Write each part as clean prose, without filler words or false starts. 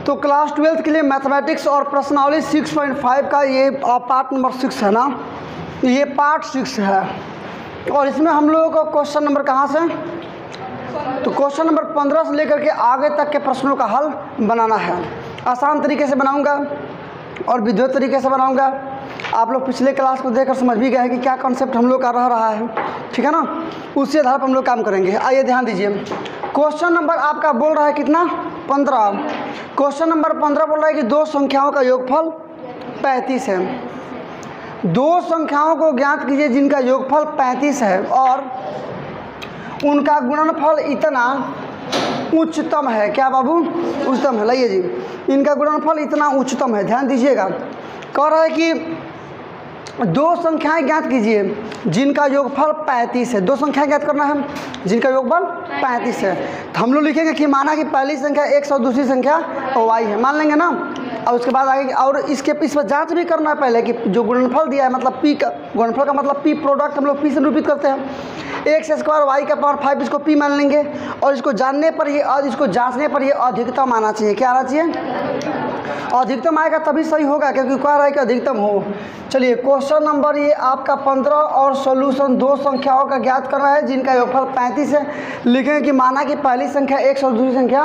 तो class 12th के लिए मैथमेटिक्स और प्रश्नावली 6.5 का ये पार्ट नंबर 6 है ना, ये पार्ट 6 है। और इसमें हम लोगों को क्वेश्चन नंबर कहाँ से, तो क्वेश्चन नंबर 15 से लेकर के आगे तक के प्रश्नों का हल बनाना है। आसान तरीके से बनाऊंगा और विद्युत तरीके से बनाऊंगा। आप लोग पिछले क्लास को देखकर समझ भी गए हैं कि क्या कॉन्सेप्ट हम लोग का रह रहा है, ठीक है ना। उसी आधार पर हम लोग काम करेंगे। आइए ध्यान दीजिए, क्वेश्चन नंबर आपका बोल रहा है कितना, 15। क्वेश्चन नंबर 15 बोल रहा है कि दो संख्याओं का योगफल 35 है। दो संख्याओं को ज्ञात कीजिए जिनका योगफल 35 है और उनका गुणनफल इतना उच्चतम है। क्या बाबू, उच्चतम है। लाइए जी, इनका गुणनफल इतना उच्चतम है। ध्यान दीजिएगा, कह रहा है कि दो संख्याएं ज्ञात कीजिए जिनका योगफल 35 है। दो संख्याएं ज्ञात करना है जिनका योगफल 35 है। तो हम लोग लिखेंगे कि माना कि पहली संख्या x और दूसरी संख्या y है, मान लेंगे ना। और उसके बाद आगे और इस पर जांच भी करना है पहले कि जो गुणनफल दिया है, मतलब p का गुणनफल का मतलब p प्रोडक्ट हम लोग p से निरूपित करते हैं। x स्क्वायर y का पावर 5 इसको p मान लेंगे और इसको जानने पर ये और इसको जांचने पर ये अधिकतम आना चाहिए। क्या आना चाहिए, अधिकतम आएगा तभी सही होगा, क्योंकि कह रहा है कि अधिकतम हो। चलिए क्वेश्चन नंबर ये आपका 15 और सॉल्यूशन दो संख्याओं का ज्ञात करना है जिनका योगफल 35 है। लिखेंगे कि माना कि पहली संख्या x और दूसरी संख्या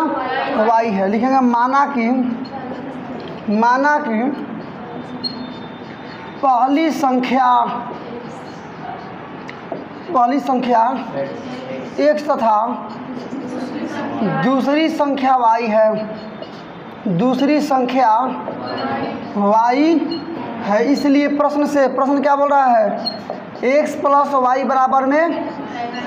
y है। लिखेंगे माना कि पहली संख्या x तथा दूसरी संख्या y है। दूसरी संख्या y है, इसलिए प्रश्न क्या बोल रहा है, x प्लस वाई बराबर में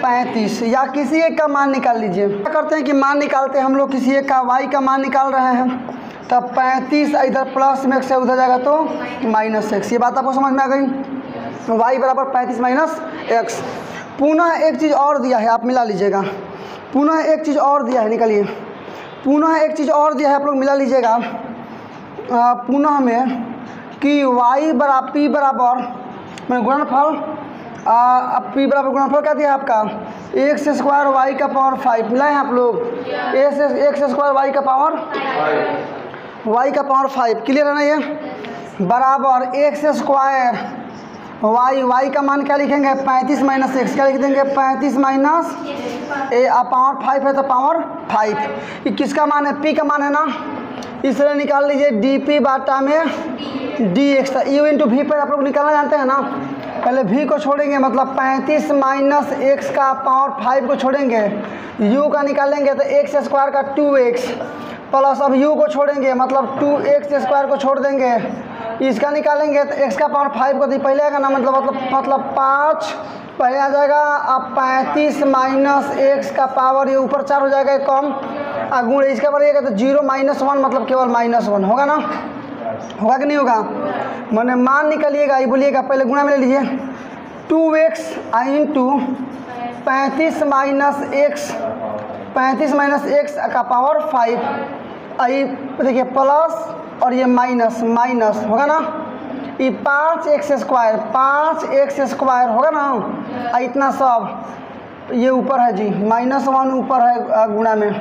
35 या किसी एक का मान निकाल लीजिए। क्या करते हैं कि मान निकालते हैं हम लोग, किसी एक का y का मान निकाल रहे हैं। तब 35 इधर प्लस में x से उधर जाएगा तो माइनस x। ये बात आपको समझ में आ गई। y बराबर 35 माइनस x। पुनः एक चीज़ और दिया है, आप मिला लीजिएगा। पुनः एक चीज़ और दिया है, निकालिए। पुनः एक चीज़ और दिया है, आप लोग मिला लीजिएगा। पुनः में कि y बराबर p बराबर मैं गुणनफल p बराबर गुणनफल क्या दिया है आपका, x स्क्वायर y का पावर 5 मिला है आप लोग। x स्क्वायर y का पावर 5 क्लियर है ना। ये बराबर x स्क्वायर y का मान क्या लिखेंगे, 35 माइनस x। क्या लिख देंगे, 35 माइनस पावर 5 है तो पावर 5। ये किसका मान है, p का मान है ना, इसलिए निकाल लीजिए dp बाटा में dx था। u इंटू वी पर आप लोग निकालना जानते हैं ना। पहले v को छोड़ेंगे, मतलब 35 माइनस x का पावर 5 को छोड़ेंगे, u का निकालेंगे तो x स्क्वायर का 2x प्लस अब u को छोड़ेंगे, मतलब 2x स्क्वायर को छोड़ देंगे, इसका निकालेंगे तो x का पावर 5 को पहले आएगा ना, मतलब 5 पहले आ जाएगा। अब 35 माइनस x का पावर ये ऊपर 4 हो जाएगा कम, गुण इसका बढ़िएगा तो 0 माइनस 1 मतलब केवल -1 होगा ना, होगा कि नहीं होगा। मैंने मान निकालिएगा, ये बोलिएगा पहले गुणा में ले लीजिए 2x इंटू 35 माइनस x का पावर 5। आई देखिए प्लस और ये माइनस होगा ना। ये 5x स्क्वायर होगा ना। इतना सब ये ऊपर है जी, -1 ऊपर है गुणा में,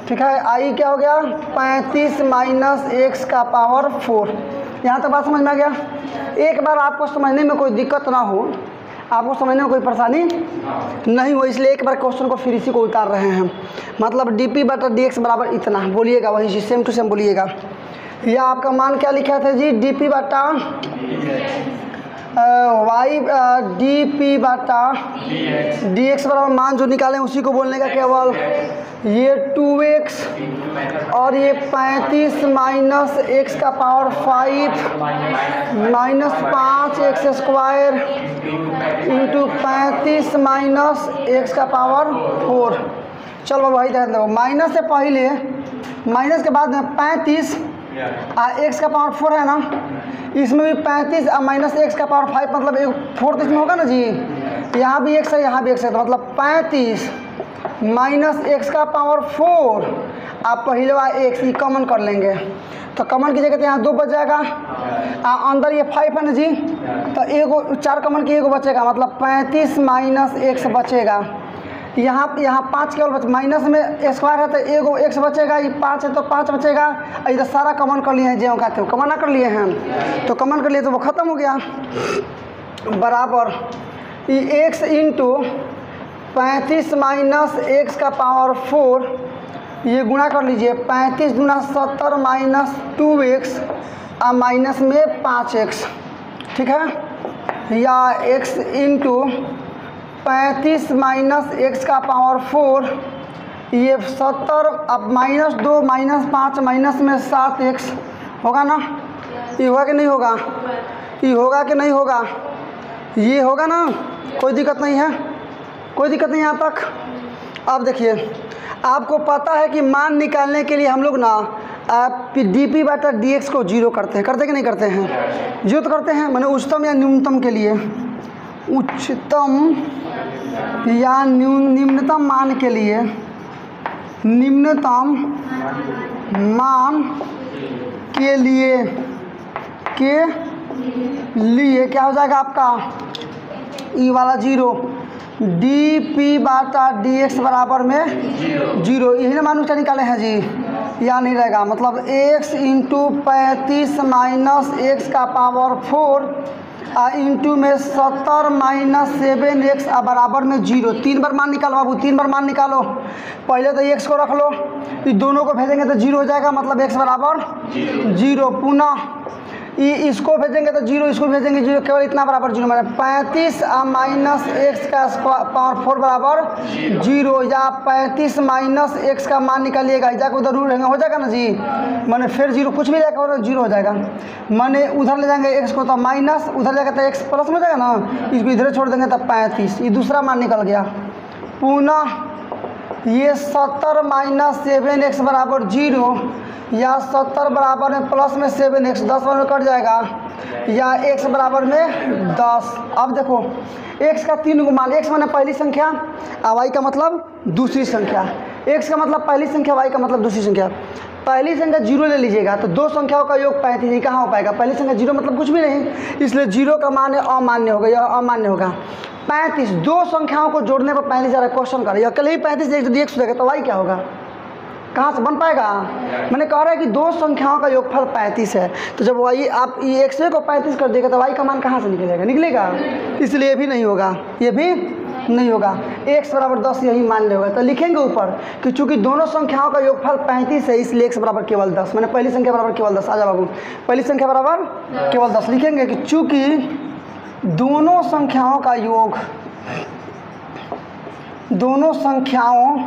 ठीक है। आई क्या हो गया, 35 माइनस x का पावर 4। यहाँ तक बात समझ में आ गया। एक बार आपको समझने में कोई दिक्कत ना हो, आपको समझने में कोई परेशानी नहीं हो, इसलिए एक बार क्वेश्चन को फिर इसी को उतार रहे हैं। मतलब dp बटा dx बराबर इतना बोलिएगा, वही चीज़ सेम टू सेम बोलिएगा। यह आपका मान क्या लिखा था जी, dp बटा dp बटा dx बराबर मान जो निकालें उसी को बोलने का केवल। ये 2x और ये 35 माइनस x का power 5 minus 5x square into 35 minus x का पावर 4। चलो भाई ध्यान दो, माइनस से पहले माइनस के बाद में 35 x का पावर 4 है ना, इसमें भी 35 माइनस x का पावर 5 मतलब 1/4 इसमें होगा ना जी। यहाँ भी x है, यहाँ भी x है, तो मतलब 35 माइनस x का पावर 4। आप पहले x ही कॉमन कर लेंगे, तो कॉमन की जगह तो यहाँ 2 बच जाएगा। अंदर ये 5 है ना जी, तो 4 कॉमन की 1 बचेगा, मतलब 35 माइनस x बचेगा। यहाँ 5 केवल माइनस में स्क्वायर है तो एगो एक्स बचेगा, ये 5 है तो 5 बचेगा। इधर सारा कमन कर लिए हैं, जो कहते हो कमन ना कर लिए हैं तो कमन कर लिए तो वो ख़त्म हो गया। बराबर ये x इंटू 35 माइनस एक्स का पावर 4, ये गुणा कर लीजिए 35 गुना 70 माइनस 2x और माइनस में 5x, ठीक है। या x इंटू 35 माइनस एक्स का पावर 4, ये 70 अब माइनस 2 माइनस 5 माइनस में 7x होगा ना। ये होगा कि नहीं होगा? ये होगा कि नहीं होगा? ये होगा ना, कोई दिक्कत नहीं है, कोई दिक्कत नहीं यहाँ तक। अब देखिए आपको पता है कि मान निकालने के लिए हम लोग ना डी बटा डी एक्स को जीरो करते हैं कि नहीं करते हैं? जीरो तो करते हैं, मैंने उच्चतम या न्यूनतम के लिए, उच्चतम या निम्नतम मान के लिए, निम्नतम मान के लिए क्या हो जाएगा आपका ई वाला जीरो, डी पी बाटा डी एक्स बराबर में जीरो। यही ना मान ऊँचा निकाले हैं जी, या नहीं रहेगा। मतलब x इंटू 35 माइनस एक्स का पावर 4 इंटू में 70 माइनस 7x बराबर में जीरो। 3 बार मान निकालो बाबू, 3 बार मान निकालो। पहले तो x को रख लो, इस दोनों को भेजेंगे तो जीरो हो जाएगा, मतलब x बराबर जीरो। पुनः इसको भेजेंगे तो जीरो, इसको भेजेंगे जीरो, केवल इतना बराबर जीरो, मैंने 35 माइनस एक्स का पावर 4 बराबर जीरो। या 35 माइनस एक्स का मान निकालिएगा, जाकर उधर रूट रहेंगे, हो जाएगा ना जी। मैंने फिर जीरो, कुछ भी जाएगा जीरो हो जाएगा। मैंने उधर ले जाएंगे एक्स को तो माइनस, उधर जाएगा तो एक्स प्लस में हो जाएगा ना, इसको इधर छोड़ देंगे तो 35, ये दूसरा मान निकल गया। पुनः ये 70 माइनस 7x बराबर जीरो, या 70 बराबर में प्लस में 7x, 10 में कट जाएगा, या x बराबर में 10। अब देखो x का 3 गो मान, x माने पहली संख्या और y का मतलब दूसरी संख्या। x का मतलब पहली संख्या, y का मतलब दूसरी संख्या। पहली संख्या जीरो ले लीजिएगा तो दो संख्याओं का योग 35, कहाँ हो पाएगा? पहली संख्या जीरो मतलब कुछ भी नहीं, इसलिए जीरो का मान अमान्य होगा, यह अमान्य होगा। 35 दो संख्याओं को जोड़ने पर 35 ज़रा क्वेश्चन कर, या कल ही 35 डी एक्स हो जाएगा तो y क्या होगा? कहाँ से बन पाएगा? मैंने कह रहा है कि दो संख्याओं का योगफल 35 है, तो जब y आप ये x को 35 कर देगा तो y का मान कहाँ से निकलेगा? इसलिए ये भी नहीं होगा, ये भी नहीं होगा। x बराबर 10 यही मान ले होगा, तो लिखेंगे ऊपर कि चूंकि दोनों संख्याओं का योगफल 35 है इसलिए x बराबर केवल 10। मैंने पहली संख्या बराबर केवल 10, आ जा बाबू, पहली संख्या बराबर केवल 10 लिखेंगे कि चूंकि दोनों संख्याओं का योग, दोनों संख्याओं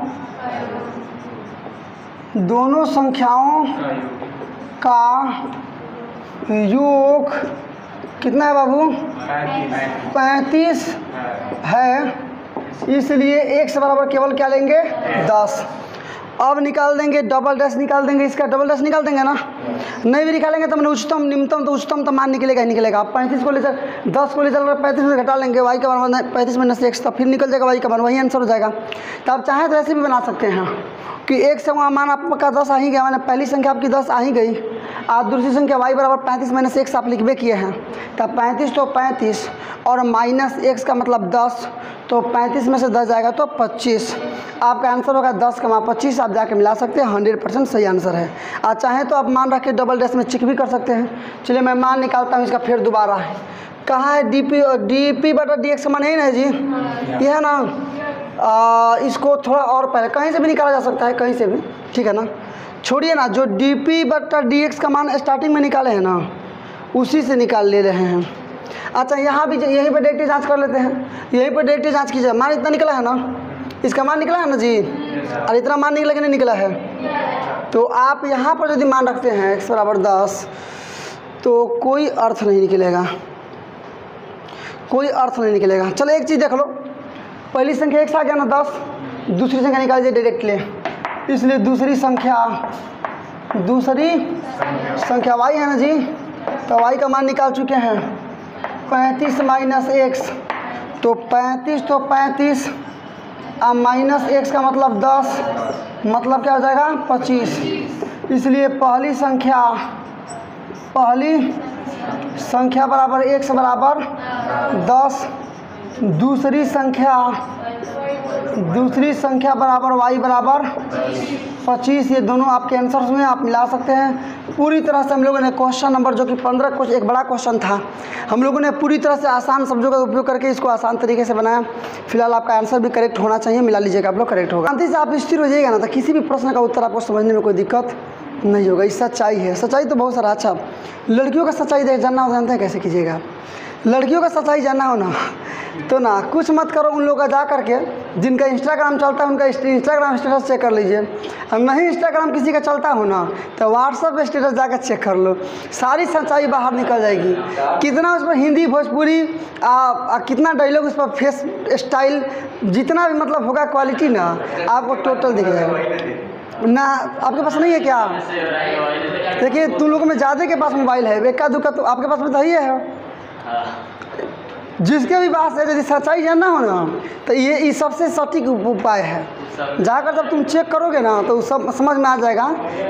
का योग कितना है बाबू? 35 है, इसलिए x बराबर केवल क्या लेंगे? 10। अब निकाल देंगे डबल डैश, निकाल देंगे इसका डबल डैश, निकाल देंगे ना। नहीं भी निकालेंगे तो मैंने उच्चतम निम्नतम, तो उच्चतम तो मान निकलेगा ही निकलेगा। आप 35 को ले चल 10 को ले चल 35 में घटा लेंगे, y का मान 35 में x, तो फिर निकल जाएगा y का मान, वही आंसर हो जाएगा। तो आप चाहें तो ऐसे भी बना सकते हैं कि एक से वहाँ मान आपका 10 आ ही गया, मैंने पहली संख्या आपकी 10 आ ही गई, और दूसरी संख्या y बराबर 35 माइनस x आप लिखबे किए हैं, तब 35 तो 35 और माइनस x का मतलब 10, तो 35 में से 10 जाएगा तो 25। आपका आंसर होगा 10 का 25। आप जाके मिला सकते हैं, 100% सही आंसर है। आप चाहें तो आप मान रख के डबल डैश में चेक भी कर सकते हैं। चलिए मैं मान निकालता हूँ इसका फिर दोबारा। कहाँ है? डी पी बटा डी एक्स का मान यही ना जी, ये है ना। इसको थोड़ा और पहले कहीं से भी निकाला जा सकता है, कहीं से भी, ठीक है ना। छोड़िए ना, जो डी पी बटा डी एक्स का मान स्टार्टिंग में निकाले हैं ना, उसी से निकाल ले रहे हैं। अच्छा यहाँ भी यहीं पर डायरेक्ट जांच कर लेते हैं, यहीं पर डायरेक्ट जांच कीजिए। मान इतना निकला है ना, इसका मान निकला है ना जी, और इतना मान निकला कि नहीं निकला है? तो आप यहाँ पर यदि मान रखते हैं x बराबर 10, तो कोई अर्थ नहीं निकलेगा, कोई अर्थ नहीं निकलेगा। चलो एक चीज़ देख लो, पहली संख्या x आ गया ना 10, दूसरी संख्या निकाल दीजिए डायरेक्टली, इसलिए दूसरी संख्या y है ना जी, तो y का मान निकाल चुके हैं 35 माइनस x, तो 35 अब माइनस x का मतलब 10, मतलब क्या हो जाएगा? 25। इसलिए पहली संख्या बराबर x बराबर 10, दूसरी संख्या दूसरी संख्या बराबर y बराबर 25। ये दोनों आपके आंसर्स में आप मिला सकते हैं। पूरी तरह से हम लोगों ने क्वेश्चन नंबर जो कि 15 कुछ एक बड़ा क्वेश्चन था, हम लोगों ने पूरी तरह से आसान शब्दों का उपयोग करके इसको आसान तरीके से बनाया। फिलहाल आपका आंसर भी करेक्ट होना चाहिए, मिला लीजिएगा आप लोग, करेक्ट होगा। शांति से आप स्थिर हो जाइएगा ना, तो किसी भी प्रश्न का उत्तर आपको समझने में कोई दिक्कत नहीं होगा। ये सच्चाई है, सच्चाई तो बहुत सारा। अच्छा, लड़कियों का सच्चाई देख जानना हो, जानते हैं कैसे कीजिएगा? लड़कियों का सच्चाई जानना हो ना, तो ना कुछ मत करो, उन लोगों का जा करके जिनका इंस्टाग्राम चलता है उनका इंस्टाग्राम स्टेटस चेक कर लीजिए। और नहीं इंस्टाग्राम किसी का चलता हो ना, तो व्हाट्सअप स्टेटस जाकर चेक कर लो, सारी सच्चाई बाहर निकल जाएगी। कितना उस पर हिंदी भोजपुरी कितना डायलॉग उस पर फेस स्टाइल जितना भी मतलब होगा क्वालिटी ना, आपको टोटल दिख जाएगा ना। आपके पास नहीं है क्या? देखिए तुम लोगों में ज़्यादा के पास मोबाइल है, एका दुक्का तो आपके पास में तो ही है। जिसके भी पास है, यदि सच्चाई जानना हो ना, तो ये सबसे सटीक उपाय है। जाकर जब तुम चेक करोगे ना, तो सब समझ में आ जाएगा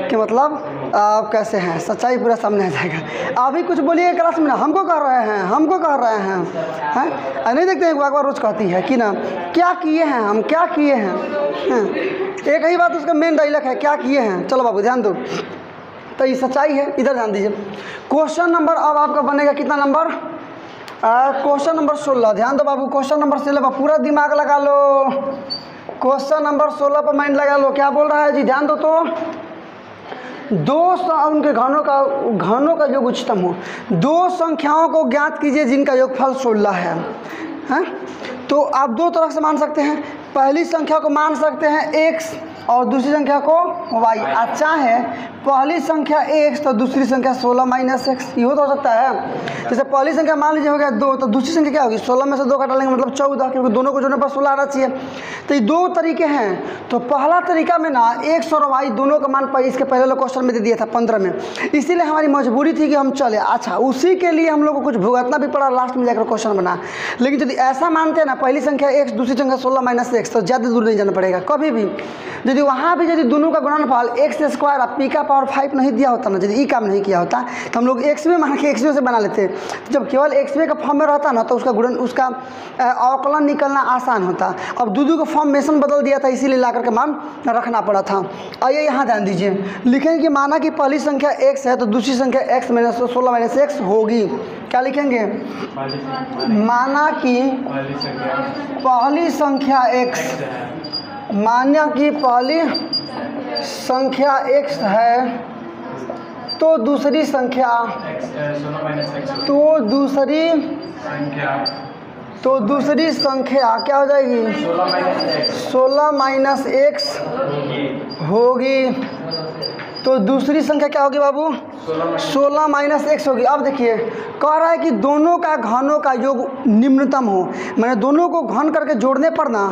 कि मतलब आप कैसे हैं, सच्चाई पूरा सामने आ जाएगा। अभी कुछ बोलिए क्लास में ना, हमको कह रहे हैं, हमको कह रहे हैं, नहीं देखते एक बार रोज़ कहती है कि ना क्या किए हैं, हम क्या किए हैं, एक ही बात उसका मेन डायलॉग है, क्या किए हैं। चलो बाबू ध्यान दो, तो ये सच्चाई है। इधर ध्यान दीजिए। क्वेश्चन नंबर अब आपका बनेगा कितना नंबर? Question number 16। ध्यान दो बाबू, क्वेश्चन नंबर 16 पर पूरा दिमाग लगा लो। क्वेश्चन नंबर 16 पर माइंड लगा लो। क्या बोल रहा है जी? ध्यान दो। तो उनके घनों का योग उच्चतम हो। दो संख्याओं को ज्ञात कीजिए जिनका योगफल 16 है। तो आप दो तरह से मान सकते हैं। पहली संख्या को मान सकते हैं x और दूसरी संख्या को y। अच्छा है, पहली संख्या x तो दूसरी संख्या 16 माइनस x, ये हो सकता है। जैसे पहली संख्या मान लीजिए हो गया 2, तो दूसरी संख्या क्या होगी? 16 में से 2 घटा लेंगे मतलब 14, क्योंकि दोनों को जोड़ने पर 16 आना चाहिए। तो ये दो तरीके हैं। तो पहला तरीका में ना x और y दोनों का मान इसके पहले वाले क्वेश्चन में दे दिया था 15 में, इसीलिए हमारी मजबूरी थी कि हम चले। अच्छा, उसी के लिए हम लोग को कुछ भुगतना भी पड़ा, लास्ट में जाकर क्वेश्चन बना। लेकिन यदि ऐसा मानते हैं ना, पहली संख्या x दूसरी संख्या 16 माइनस x, तो ज़्यादा दूर नहीं जाना पड़ेगा कभी भी। यदि वहाँ भी यदि दोनों का गुणनफल x स्क्वायर और p का पावर 5 नहीं दिया होता ना, यदि ई काम नहीं किया होता, तो हम लोग x में मान के x में से बना लेते। जब केवल x में का फॉर्म में रहता ना, तो उसका अवकलन निकलना आसान होता। अब दूधू का फॉर्मेशन बदल दिया था, इसीलिए ला करके मान रखना पड़ा था। आइए यहाँ ध्यान दीजिए, लिखेंगे कि माना कि पहली संख्या x है, तो दूसरी संख्या x माइनस 16 माइनस x होगी। क्या लिखेंगे? माना कि पहली संख्या x, माना कि पहली संख्या x है, तो दूसरी संख्या क्या हो जाएगी? 16 माइनस x होगी। तो दूसरी संख्या क्या होगी बाबू? 16 माइनस x होगी। अब देखिए, कह रहा है कि दोनों का घनों का योग निम्नतम हो, मैंने दोनों को घन करके जोड़ने पर ना,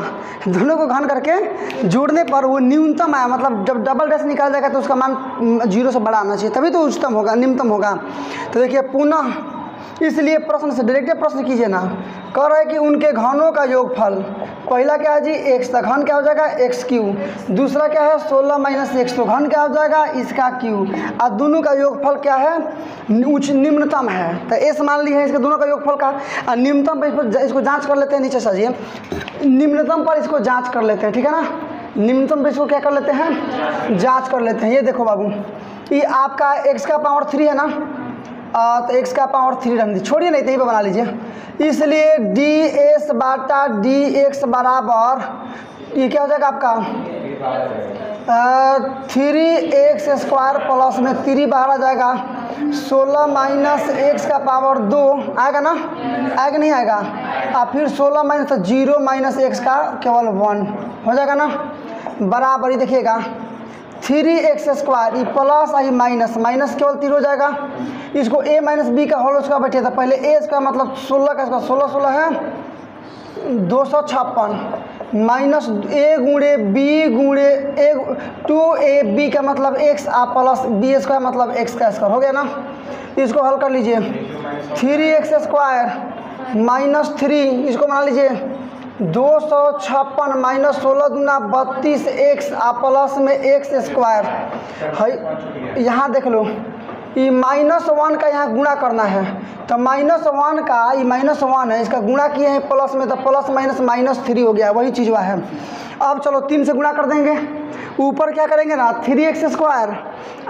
दोनों को घन करके जोड़ने पर वो न्यूनतम आया। मतलब जब डबल डैश निकाल जाएगा तो उसका मान 0 से बड़ा आना चाहिए, तभी तो उच्चतम होगा, निम्नतम होगा। तो देखिए पुनः, इसलिए प्रश्न से डायरेक्ट प्रश्न कीजिए ना। कह रहा है कि उनके घनों का योगफल, पहला क्या है जी? x, तो घन क्या हो जाएगा? x Q. दूसरा क्या है? 16 माइनस x, तो घन क्या हो जाएगा? इसका क्यू। और दोनों का योगफल क्या है? निम्नतम है। तो s मान ली है इसके दोनों का योगफल का। और निम्नतम पर इसको जांच कर लेते हैं, नीचे सजिए, निम्नतम पर इसको जांच कर लेते हैं, ठीक है ना। निम्नतम पर इसको क्या कर लेते हैं? जाँच कर लेते हैं। ये देखो बाबू, ये आपका x का पावर 3 है ना, तो x का पावर 3 रख दीजिए, छोड़िए नहीं तो यहीं पर बना लीजिए। इसलिए ds बाटा dx बराबर, ये क्या हो जाएगा आपका? 3x स्क्वायर प्लस में 3 बाहर आ जाएगा, 16 माइनस x का पावर 2 आएगा ना, आएगा नहीं आएगा? और फिर 16 माइनस 0 माइनस x का केवल 1 हो जाएगा ना, बराबर ही देखिएगा 3x स्क्वायर, ये प्लस आई माइनस, माइनस केवल 3 हो जाएगा। इसको a माइनस बी का होल स्क्वायर बैठिए, था पहले a इसका मतलब 16 का, इसका 16 है 256 माइनस a गुणे b गुणे 2ab का मतलब x, आ प्लस b स्क्वायर मतलब x का स्क्वायर हो गया ना। इसको हल कर लीजिए, 3x स्क्वायर माइनस 3, इसको बना लीजिए 256 माइनस 16 दूना 32x आ प्लस में x स्क्वायर है। यहाँ देख लो, ये -1 का यहाँ गुणा करना है, तो -1 का ये -1 है, इसका गुणा किए हैं प्लस में, तो प्लस माइनस -3 हो गया, वही चीज़ हुआ है। अब चलो 3 से गुणा कर देंगे, ऊपर क्या करेंगे ना 3x²,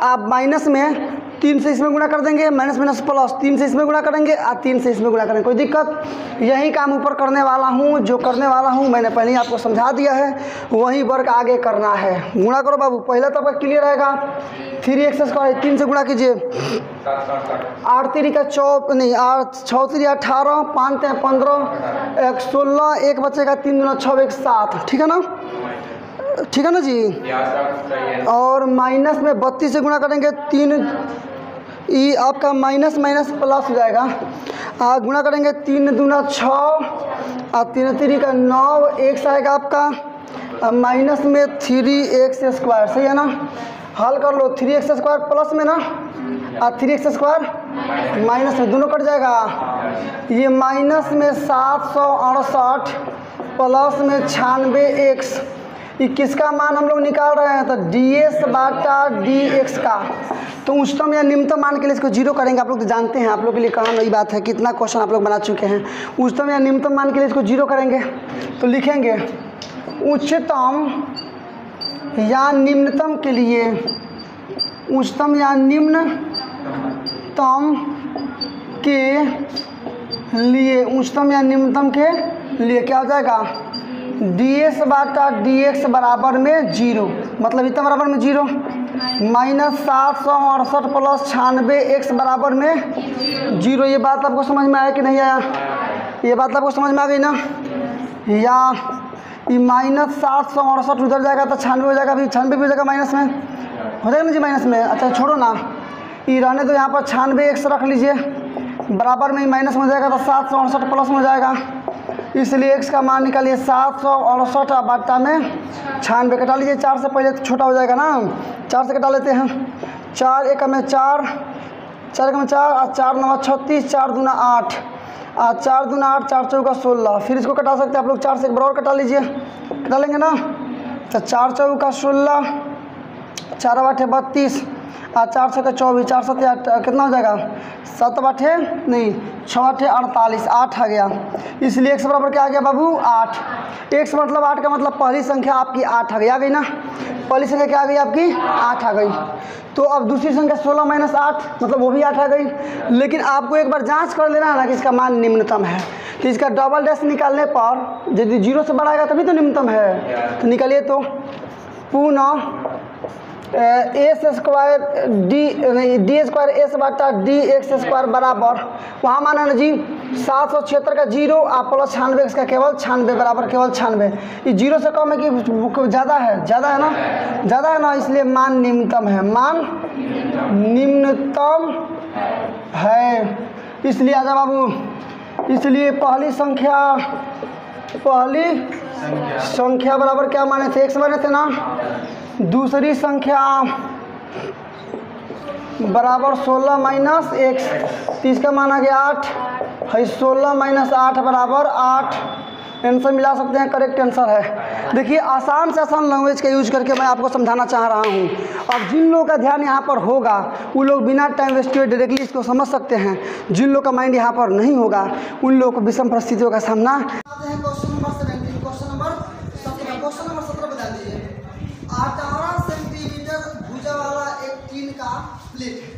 आप माइनस में 3 से इसमें गुणा कर देंगे, माइनस माइनस प्लस 3 से इसमें गुणा करेंगे और 3 से इसमें गुणा करेंगे, कोई दिक्कत। यही काम ऊपर करने वाला हूँ, जो करने वाला हूँ मैंने पहले ही आपको समझा दिया है, वही वर्क आगे करना है। गुणा करो बाबू, पहला तो आपका क्लियर रहेगा। 3x², 3 से गुणा कीजिए, 8 3 का 4 नहीं 8 6 3 18, 5 3 15, 1 16, 1 बचेगा 3 दूना 6 1 7, ठीक है ना, ठीक है ना जी। और माइनस में 32 से गुणा करेंगे, 3 ये आपका माइनस माइनस प्लस हो जाएगा, गुणा करेंगे 3 दूना 6 और 3 3 का 9, x आएगा आपका माइनस में 3x², सही है ना। हल कर लो, 3x² प्लस में ना और 3x² माइनस में, दोनों कट जाएगा। ये माइनस में 768 प्लस में 96x, ये किसका मान हम लोग निकाल रहे हैं, तो ds/dx का। तो उच्चतम या निम्नतम मान के लिए इसको जीरो करेंगे, आप लोग तो जानते हैं, आप लोग के लिए कहा नई बात है, कितना क्वेश्चन आप लोग बना चुके हैं। उच्चतम या निम्नतम मान के लिए इसको जीरो करेंगे, तो लिखेंगे उच्चतम या निम्नतम के लिए, उच्चतम या निम्नतम के लिए, उच्चतम या निम्नतम के लिए क्या हो जाएगा, ds/dx बराबर में 0, मतलब इतना बराबर में 0, माइनस 768 प्लस 96x बराबर में 0। ये बात आपको समझ में आया कि नहीं आया, ये बात आपको समझ में आ गई ना। या ये माइनस 768 उधर जाएगा तो 96 हो जाएगा, अभी 96 भी हो जाएगा, माइनस में हो जाएगा ना जी, माइनस में। अच्छा छोड़ो ना, ये रहने तो यहाँ पर 96x रख लीजिए, बराबर में माइनस में हो जाएगा तो 768 प्लस में हो जाएगा, इसलिए x का मान निकालिए 768 बटा में 96 कटा लीजिए, 4 से पहले तो छोटा हो जाएगा ना, 4 से कटा लेते हैं, 4 1 में 4, 4 1 में 4 और 4 9 36, 4 दूना 8 और 4 दूना 8, 4 चौका 16। फिर इसको कटा सकते हैं आप लोग, 4 से एक बराबर कटा लीजिए, कटा लेंगे ना, तो 4 चौका 16, 4 8 32 और 4 6 24, 4 7 कितना हो जाएगा, 7 8 नहीं 6 8 48, 8 आ गया। इसलिए x बराबर क्या आ गया बाबू, 8। x मतलब 8 का मतलब पहली संख्या आपकी 8 आ गई ना, पहली संख्या क्या आ गई आपकी, 8 आ गई। तो अब दूसरी संख्या 16 माइनस 8, मतलब वो भी 8 आ गई। लेकिन आपको एक बार जांच कर लेना है ना कि इसका मान निम्नतम है, तो इसका डबल डैश निकालने पर यदि 0 से बढ़ाएगा तभी तो निम्नतम है। तो निकालिए, तो पुनः d²s/dx² बराबर, वहाँ माना ना जी 776 का 0 और प्लस 96 का केवल 96 बराबर केवल 96। ये 0 से कम है कि ज़्यादा है, ज़्यादा है ना, ज़्यादा है ना, इसलिए मान निम्नतम है, मान निम्नतम है। इसलिए आजा बाबू, इसलिए पहली संख्या बराबर क्या माने थे, x माने थे ना, दूसरी संख्या बराबर 16 माइनस x, इसका मान आ गया 8 है, 16 माइनस 8 बराबर 8। आंसर मिला सकते हैं, करेक्ट आंसर है। देखिए आसान से आसान लैंग्वेज का यूज करके मैं आपको समझाना चाह रहा हूँ। अब जिन लोगों का ध्यान यहाँ पर होगा वो लोग बिना टाइम वेस्ट हुए डायरेक्टली इसको समझ सकते हैं, जिन लोगों का माइंड यहाँ पर नहीं होगा उन लोगों को विषम परिस्थितियों का सामना। क्वेश्चन नंबर 17 बता दीजिए। 18 सेंटीमीटर भुजा वाला एक टीन का प्लेट है,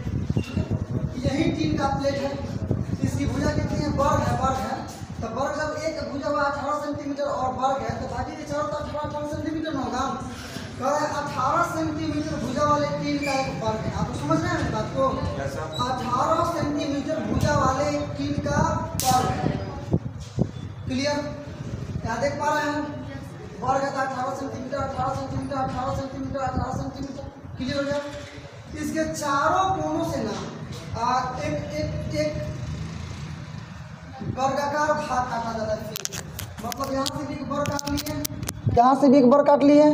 यही टीन का प्लेट है, इसकी भुजा कितनी है, वर्ग है, वर्ग है। तो वर्ग जब एक भुजा हुआ 18 सेंटीमीटर और वर्ग है तो भाजी के चारों तरफ 18 सेंटीमीटर न होगा। 18 सेंटीमीटर भुजा वाले टीन का एक वर्ग है, आपको समझ रहे हैं बात को, 18 सेंटीमीटर भुजा वाले टीन का वर्ग है। क्लियर, क्या देख पा रहे हैं, वर्ग है 18 centimetre, 18 centimetre, 18 centimetre, 18 centimetre. Clear हो गया। इसके चारों कोनों से ना एक वर्गाकार भाग काटा जाता है। मतलब यहाँ से भी एक वर्ग काट लिए, यहाँ से भी एक वर्ग काट लिए,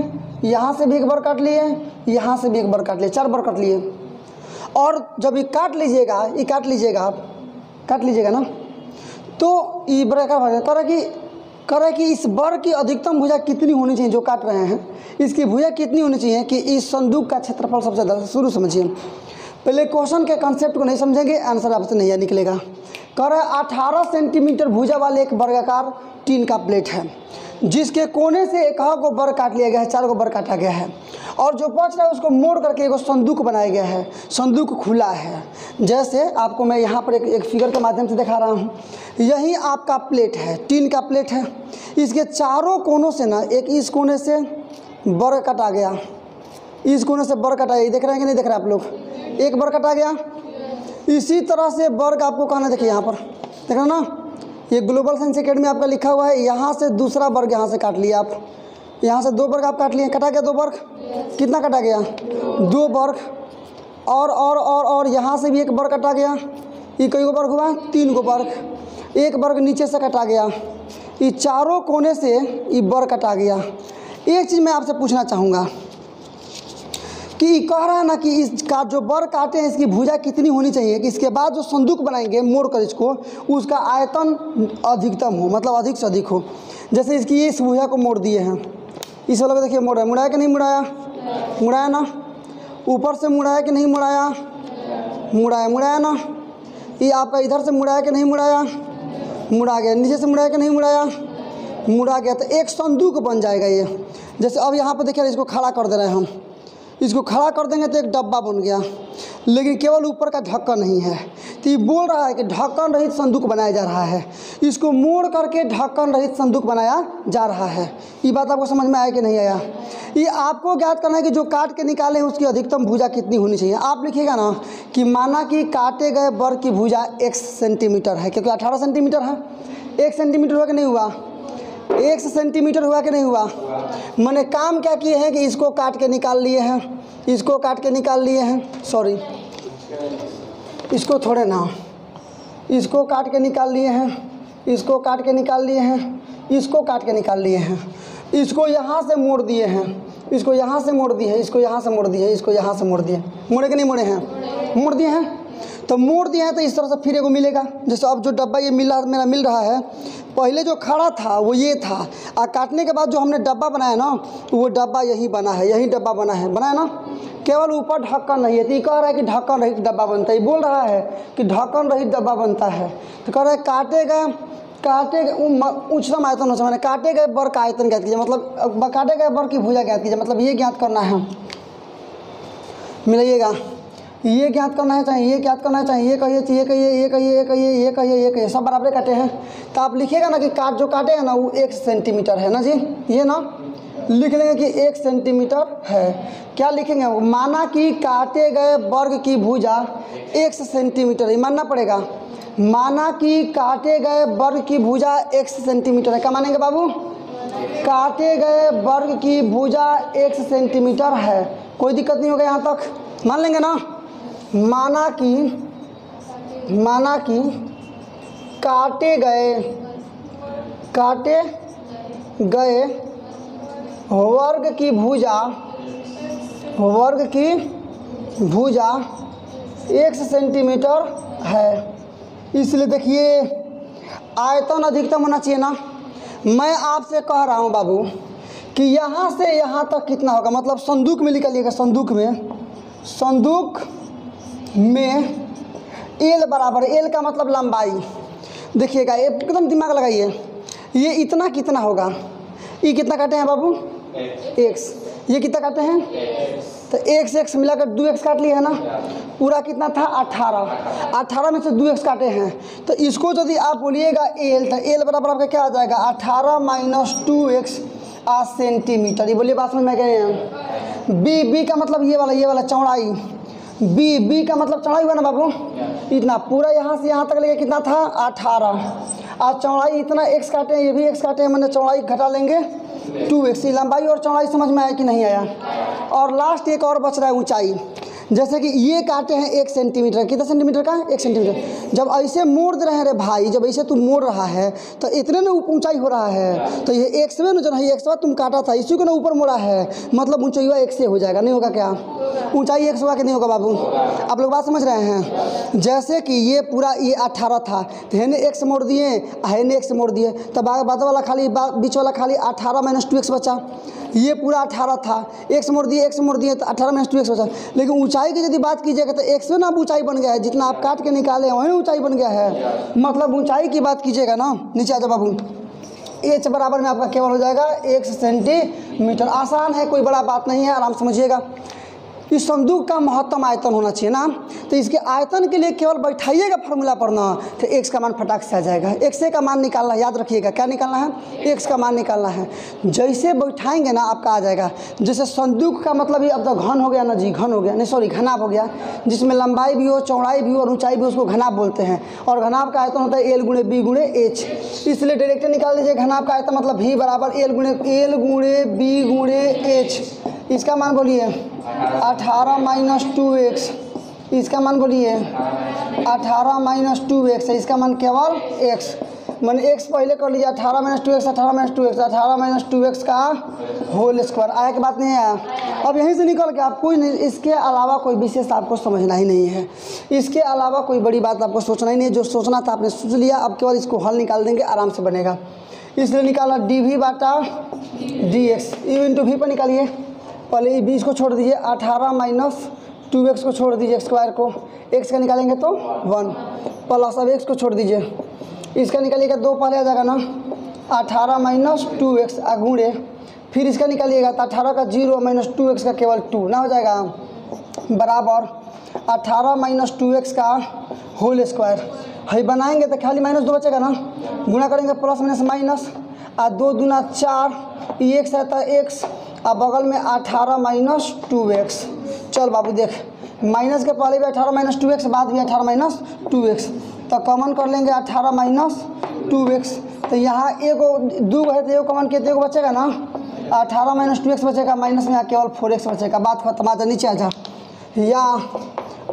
यहाँ से भी एक वर्ग काट लिए, यहाँ से भी एक वर्ग काट लिए, 4 वर्ग काट लिए। और जब ये काट लीजिएगा, ये काट लीजिएगा, आप काट लीजिएगा ना, तो ये वर्गाकार भाग करे कि इस वर्ग की अधिकतम भुजा कितनी होनी चाहिए, जो काट रहे हैं इसकी भुजा कितनी होनी चाहिए कि इस संदूक का क्षेत्रफल सबसे ज़्यादा। शुरू समझिए, पहले क्वेश्चन के कंसेप्ट को नहीं समझेंगे, आंसर आपसे नहीं निकलेगा। कह रहा है 18 सेंटीमीटर भुजा वाले एक वर्गाकार टीन का प्लेट है जिसके कोने से एक गो बर काट लिया गया है, 4 गो बर काटा गया है, और जो बच रहा है उसको मोड़ करके एक संदूक बनाया गया है। संदूक खुला है। जैसे आपको मैं यहाँ पर एक फिगर के माध्यम से दिखा रहा हूँ। यही आपका प्लेट है, टीन का प्लेट है। इसके चारों कोनों से ना एक इस कोने से बर काटा गया, इस कोने से बर काटा गया। देख रहे हैं कि नहीं देख रहे आप लोग? एक बर काटा गया। इसी तरह से वर्ग आपको कहना, देखिए यहाँ पर देख रहे ना, ये ग्लोबल साइंस अकेडमी आपका लिखा हुआ है। यहाँ से दूसरा वर्ग यहाँ से काट लिया आप, यहाँ से 2 वर्ग आप काट लिए, कटा गया 2 वर्ग। कितना कटा गया? 2 वर्ग। और यहाँ से भी एक वर्ग कटा गया। ये कई गो वर्ग हुआ? 3 गो वर्ग। एक वर्ग नीचे से कटा गया। ये चारों कोने से ये वर्ग कटा गया। एक चीज़ मैं आपसे पूछना चाहूँगा कि कह रहा है ना कि इसका जो बर काटे हैं इसकी भुजा कितनी होनी चाहिए कि इसके बाद जो संदूक बनाएंगे मोड़ कर इसको, उसका आयतन अधिकतम हो, मतलब अधिक से अधिक हो। जैसे इसकी इस भुजा को मोड़ दिए हैं, इस वाला को देखिए मोड़ा, मुड़ाया कि नहीं मुड़ाया? मुड़ाया ना। ऊपर से मुड़ाया कि नहीं मुड़ाया? मुड़ाया ना। ये आपका इधर से मुड़ाया कि नहीं मुड़ाया? मुड़ा गया। नीचे से मुड़ाया कि नहीं मुड़ाया? मुड़ा गया। तो एक संदूक बन जाएगा ये। जैसे अब यहाँ पर देखिए इसको खड़ा कर दे रहे हैं हम, इसको खड़ा कर देंगे तो एक डब्बा बन गया, लेकिन केवल ऊपर का ढक्कन नहीं है। तो ये बोल रहा है कि ढक्कन रहित संदूक बनाया जा रहा है। इसको मोड़ करके ढक्कन रहित संदूक बनाया जा रहा है। ये बात आपको समझ में आया कि नहीं आया? ये आपको ज्ञात करना है कि जो काट के निकाले उसकी अधिकतम भुजा कितनी होनी चाहिए। आप लिखिएगा ना कि माना कि काटे गए वर्ग की भुजा x सेंटीमीटर है, क्योंकि 18 सेंटीमीटर है। 1 सेंटीमीटर हुआ कि नहीं हुआ? 1 सेंटीमीटर हुआ कि नहीं हुआ? मैंने काम क्या किए हैं कि इसको काट के निकाल लिए हैं, इसको काट के निकाल लिए हैं, सॉरी इसको थोड़े ना, इसको काट के निकाल लिए हैं, इसको काट के निकाल लिए हैं, इसको काट के निकाल लिए हैं, इसको यहाँ से मोड़ दिए हैं, इसको यहाँ से मोड़ दिए हैं, इसको यहाँ से मोड़ दिए हैं, इसको यहाँ से मोड़ दिए। मोड़े कि नहीं मोड़े हैं? मोड़ दिए हैं। तो मोड़ दिए हैं तो इस तरह से फिर एगो मिलेगा। जैसे अब जो डब्बा ये मेरा मिल रहा है, पहले जो खड़ा था वो ये था, और काटने के बाद जो हमने डब्बा बनाया ना वो डब्बा यही बना है, यही डब्बा बनाया ना, केवल ऊपर ढक्कन नहीं है। तो ये कह रहा है कि ढक्कन रहित डब्बा बनता है। ये बोल रहा है कि ढक्कन रहित डब्बा बनता है। तो कह रहा है काटे गए उच्चतम आयतन हो, मैंने काटे गए वर्ग का आयतन ज्ञात कीजिए, मतलब काटे गए वर्ग की भुजा ज्ञात कीजिए, मतलब ये ज्ञात करना है। मिलाइएगा, ये ज्ञात करना है, चाहे ये ज्ञात करना है, चाहे ये कहिए, ये कहिए, ये कहिए, ये कहिए, ये कहिए, ये कहिए, सब बराबर काटे हैं। तो आप लिखिएगा ना कि जो काटे हैं ना वो 1 सेंटीमीटर है ना जी, ये ना लिख लेंगे कि 1 सेंटीमीटर है। क्या लिखेंगे? माना कि काटे गए वर्ग की भुजा 1 सेंटीमीटर है, मानना पड़ेगा। माना कि काटे गए वर्ग की भुजा 1 सेंटीमीटर है। क्या मानेंगे बाबू? काटे गए वर्ग की भुजा 1 सेंटीमीटर है। कोई दिक्कत नहीं होगा यहाँ तक, मान लेंगे ना। माना कि काटे गए वर्ग की भुजा 1 सेंटीमीटर है। इसलिए देखिए आयतन अधिकतम होना चाहिए ना। मैं आपसे कह रहा हूँ बाबू कि यहाँ से यहाँ तक कितना होगा, मतलब संदूक में निकालिएगा। संदूक में एल बराबर, एल का मतलब लंबाई। देखिएगा एकदम दिमाग लगाइए, ये इतना कितना होगा? ये कितना काटे हैं बाबू? x। ये कितना काटे हैं? तो x मिलाकर 2x काट लिया है ना। पूरा कितना था? 18 में से 2x काटे हैं। तो इसको यदि आप बोलिएगा एल, तो एल बराबर आपका क्या आ जाएगा? 18 माइनस 2x सेंटीमीटर। ये बोलिए बात में मैं गए हैं। बी का मतलब ये वाला चौड़ाई, बी का मतलब चौड़ाई हुआ ना बाबू, इतना पूरा यहाँ से यहाँ तक लेके कितना था? 18। और चौड़ाई इतना x काटे हैं, ये भी x काटे हैं, मैंने चौड़ाई घटा लेंगे 2x। लंबाई और चौड़ाई समझ में आया कि नहीं आया? और लास्ट एक और बच रहा है ऊंचाई। जैसे कि ये काटे हैं 1 सेंटीमीटर, कितना सेंटीमीटर का? 1 सेंटीमीटर। जब ऐसे मोड़ दे रहे हैं रे भाई, जब ऐसे तुम मोड़ रहा है तो इतने ना ऊंचाई हो रहा है। तो ये x में जो है, 1 से तुम काटा था, इसी को ना ऊपर मोड़ा है, मतलब ऊंचाई 1 से हो जाएगा। नहीं होगा क्या? ऊंचाई 1 होगा कि नहीं होगा बाबू? आप लोग बात समझ रहे हैं? जैसे कि ये पूरा ये 18 था, तो हैने 1 से मोड़ दिए, हैने 1 से मोड़ दिए, तब बाद वाला खाली बीच वाला खाली 18 माइनस 2x बचा। ये पूरा 18 था, x मोड़ दिए तो 18 माइनस 2x बचा। लेकिन ऊंचाई की यदि बात कीजिएगा तो x में ना ऊंचाई बन गया है, जितना आप काट के निकाले हैं वही ऊंचाई बन गया है। मतलब ऊंचाई की बात कीजिएगा ना, नीचे आ जाओ बाबू, h बराबर में आपका केवल हो जाएगा 1 सेंटीमीटर। आसान है, कोई बड़ा बात नहीं है, आराम समझिएगा। इस संदूक का महत्तम आयतन होना चाहिए ना, तो इसके आयतन के लिए केवल बैठाइएगा फार्मूला पर ना, तो x का मान फटाक से आ जाएगा। x का मान निकालना है, याद रखिएगा क्या निकालना है, x का मान निकालना है। जैसे बैठाएंगे ना आपका आ जाएगा। जैसे संदूक का मतलब ये अब तक घन हो गया ना जी, घन हो गया नहीं सॉरी घनाभ हो गया, जिसमें लंबाई भी हो, चौड़ाई भी हो और ऊंचाई भी, उसको घनाभ बोलते हैं। और घनाभ का आयतन होता है L गुणे B गुणे H। इसलिए डायरेक्ट निकाल लीजिए घनाभ का आयतन मतलब V बराबर L गुणे B गुणे H। इसका मान बोलिए 18 माइनस 2x, इसका मान बोलिए 18 माइनस 2x है, इसका मान केवल x, मैंने x पहले कर लीजिए 18 minus 2x, 18 minus 2x, 18 minus 2x का होल स्क्वायर। आया कि बात नहीं आया? अब यहीं से निकल के आप कोई नहीं, इसके अलावा कोई विशेष आपको समझना ही नहीं है, इसके अलावा कोई बड़ी बात आपको सोचना ही नहीं है। जो सोचना था आपने सोच लिया, अब केवल इसको हल निकाल देंगे, आराम से बनेगा। इसलिए निकाला dv बटा dx, u इंटू वी पर निकालिए। पहले ये 20 को छोड़ दीजिए, 18 माइनस 2x को छोड़ दीजिए, स्क्वायर को, x का निकालेंगे तो 1 प्लस अब x को छोड़ दीजिए, इसका निकालिएगा 2 पहले आ जाएगा ना, 18 माइनस 2x गुणे, फिर इसका निकालिएगा तो 18 का 0 माइनस 2x का केवल 2 ना हो जाएगा, बराबर 18 माइनस 2x का होल स्क्वायर। है बनाएंगे तो खाली माइनस 2 बचेगा ना, गुना करेंगे प्लस माइनस माइनस, 2 दूना 4, x है तो x, अब बगल में 18 माइनस 2x। चल बाबू देख, माइनस के पहले भी 18 माइनस 2x, बाद भी 18 माइनस 2x, तो कॉमन कर लेंगे 18 माइनस 2x। तो यहाँ एगो 2 है तो एगो कॉमन किए तो एगो बचेगा ना, 18 माइनस 2x बचेगा, माइनस में यहाँ केवल 4x बचेगा। बात खत्म, आ जा नीचे आ जा। या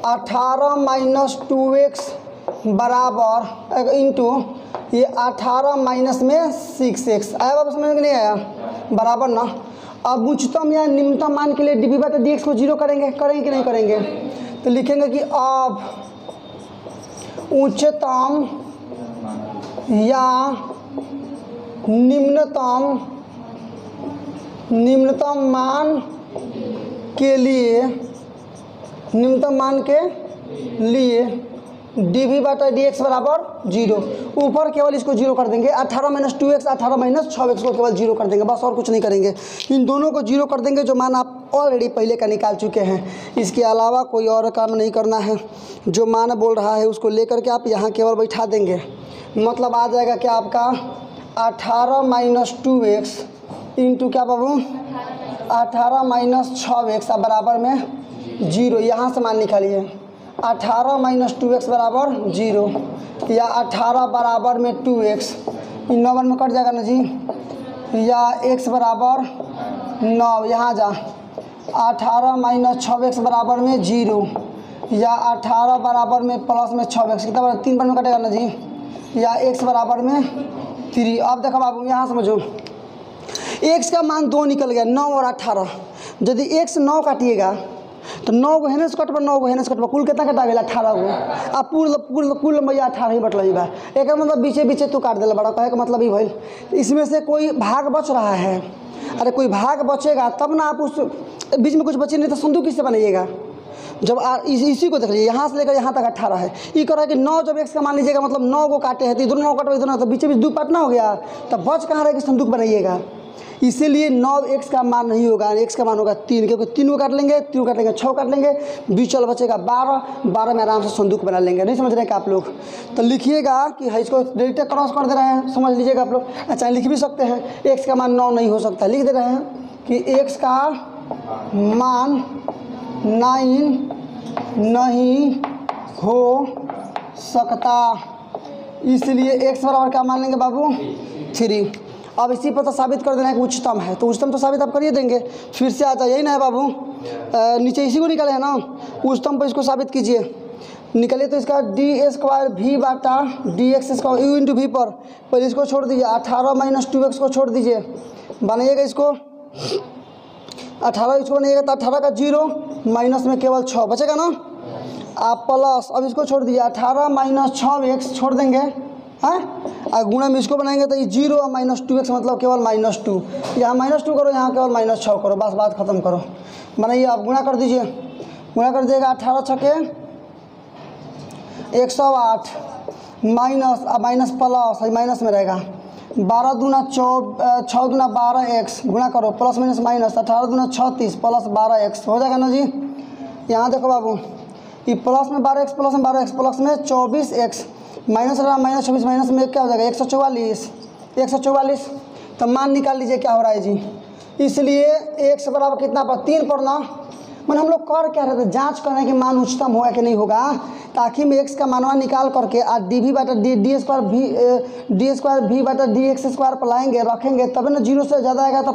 18 माइनस 2x बराबर इंटू ये 18 माइनस में 6x। आया बाबू समझ में नहीं आया? बराबर ना। अब उच्चतम या निम्नतम मान के लिए dv बटा dx को 0 करेंगे कि नहीं करेंगे? तो लिखेंगे कि अब उच्चतम या निम्नतम मान के लिए dv बटा dx बराबर 0। ऊपर केवल इसको 0 कर देंगे, 18 माइनस 2x 18 माइनस 6x को केवल 0 कर देंगे, बस और कुछ नहीं करेंगे। इन दोनों को 0 कर देंगे, जो मान आप ऑलरेडी पहले का निकाल चुके हैं। इसके अलावा कोई और काम नहीं करना है। जो मान बोल रहा है उसको लेकर के आप यहाँ केवल बैठा देंगे, मतलब आ जाएगा क्या आपका 18 माइनस 2x इंटू क्या बाबू 18 माइनस 6x बराबर में 0। यहाँ से मान निकालिए, 18 माइनस 2x बराबर 0 या 18 बराबर में 2x, इन 9 में कट जाएगा ना जी, या x बराबर 9, यहाँ जा 18 माइनस 6x बराबर में 0 या 18 बराबर में प्लस में 6x, कितना बराबर 3 में कटेगा ना जी, या x बराबर में 3। अब देखो बाबू यहाँ समझो, x का मान 2 निकल गया, 9 और 18। यदि x 9 काटिएगा तो 9 को हेने से कटबा, 9 को हेने से कटबा, कुल कितना कटा गया 18 को। अब कुल लंबाई 18 ही बटल बा, एक मतलब बीचे तू काट दिला बड़ा, कहे का मतलब ही भाई इसमें से कोई भाग बच रहा है। अरे कोई भाग बचेगा तब ना आप उस बीच में कुछ बचे, नहीं तो संदूक किससे बनाइएगा। जब इसी को देख लीजिए, यहाँ से लेकर यहाँ तक 18 है, ये कह रहा है कि 9 जब x का मान लीजिएगा मतलब 9 को काटे हैं तो इधर 9 कटो इधर 9, तो बीच 2 पार्टना हो गया, तब बच कहाँ रहे कि संदूक बनाइएगा। इसीलिए 9x का मान नहीं होगा, x का मान होगा 3, क्योंकि 3 को काट लेंगे, 3 को काट लेंगे 6 काट लेंगे, बीचल बचेगा 12 में आराम से संदूक बना लेंगे। नहीं समझ रहे हैं क्या आप लोग? तो लिखिएगा कि है इसको डायरेक्ट क्रॉस कर दे रहे हैं, समझ लीजिएगा आप लोग। अच्छा लिख भी सकते हैं, x का मान 9 नहीं हो सकता, लिख दे रहे हैं कि x का मान 9 नहीं हो सकता, इसलिए x बराबर क्या मान लेंगे बाबू 3। अब इसी पर तो साबित कर देना है कि उच्चतम है, तो उच्चतम तो साबित आप करिए देंगे। फिर से आता यही ना है बाबू, नीचे इसी को निकाले है ना, उच्चतम पर इसको साबित कीजिए। निकलिए तो इसका d² v बटा dx square u into v पर पहले इसको छोड़ दीजिए, 18 माइनस 2x को छोड़ दीजिए, बनाइएगा इसको 18, इसको बनाइएगा तो 18 का 0 माइनस में केवल 6 बचेगा ना, आप प्लस अब इसको छोड़ दीजिए 18 माइनस 6x छोड़ देंगे, हाँ और गुणा में इसको बनाएंगे तो ये 0 और -2x मतलब केवल -2। यहाँ -2 करो, यहाँ केवल -6 करो, बस बात ख़त्म करो। बनाइए आप, गुणा कर दीजिए। गुणा कर दीजिएगा 18 छके 108 माइनस, अब माइनस प्लस, माइनस में रहेगा 12 दूना 6 दूना 12x, गुणा करो, प्लस माइनस माइनस 18 दूना 36 प्लस 12x हो जाएगा ना जी। यहाँ देखो बाबू, ये प्लस में 12x, प्लस में 12x, प्लस में 24x, माइनस रहा -24, माइनस में क्या हो जाएगा 144। तो मान निकाल लीजिए क्या हो रहा है जी। इसलिए x बराबर कितना पर 3 पर ना, मैंने हम लोग कर क्या रहे थे, जांच करने कि मान उच्चतम होगा कि नहीं होगा, ताकि में x का मानवा निकाल करके और डी बटा डी स्क्वायर भी बटा dx² पर लाएंगे, रखेंगे, तभी ना 0 से ज़्यादा आएगा तो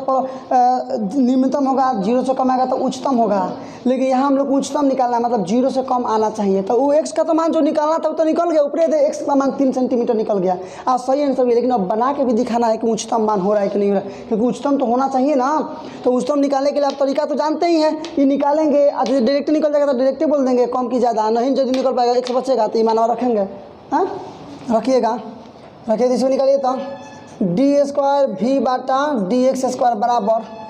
न्यूनतम होगा, 0 से कम आएगा तो उच्चतम होगा। लेकिन यहाँ हम लोग उच्चतम निकालना है, मतलब 0 से कम आना चाहिए। तो वो x का तो मान जो निकालना था वो तो निकल गया, ऊपर दे x का मान 3 सेंटीमीटर निकल गया। आज सही आंसर भी, लेकिन अब बना के भी दिखाना है कि उच्चतम मान हो रहा है कि नहीं हो रहा है, क्योंकि उच्चतम तो होना चाहिए ना। तो उच्चतम निकालने के लिए आप तरीका तो जानते ही हैं, ये निकालेंगे, डायरेक्ट निकल जाएगा तो डायरेक्ट बोल देंगे कम की ज़्यादा, नहीं यदि निकल पाएगा x बचेगा तो मानवा रखेंगे। हाँ रखिएगा, रखिए, इसमें निकालिए तो d² v बटा dx² बराबर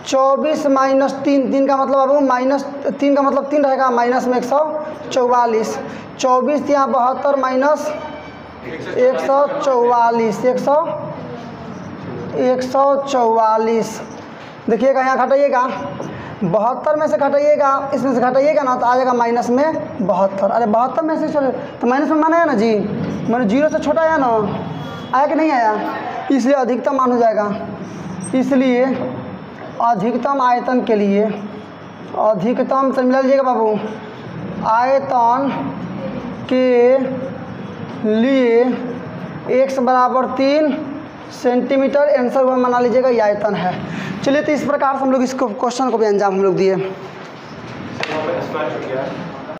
24 माइनस 3 का मतलब अब -3 का मतलब 3 रहेगा, माइनस में 144, 24 यहाँ 72 माइनस 144। देखिएगा यहाँ घटाइएगा, 72 में से घटाइएगा, इसमें से घटाइएगा ना तो आ जाएगा माइनस में 72। अरे 72 में से चले तो माइनस में मान आया ना जी, मैंने 0 से छोटा आया ना, आया कि नहीं आया, इसलिए अधिकतम मान हो जाएगा। इसलिए अधिकतम आयतन के लिए, अधिकतम से मिला लीजिएगा बाबू, आयतन के लिए x बराबर 3 सेंटीमीटर आंसर हुआ, बना लीजिएगा, ये आयतन है। चलिए, तो इस प्रकार से हम लोग इसको क्वेश्चन को भी अंजाम हम लोग दिए।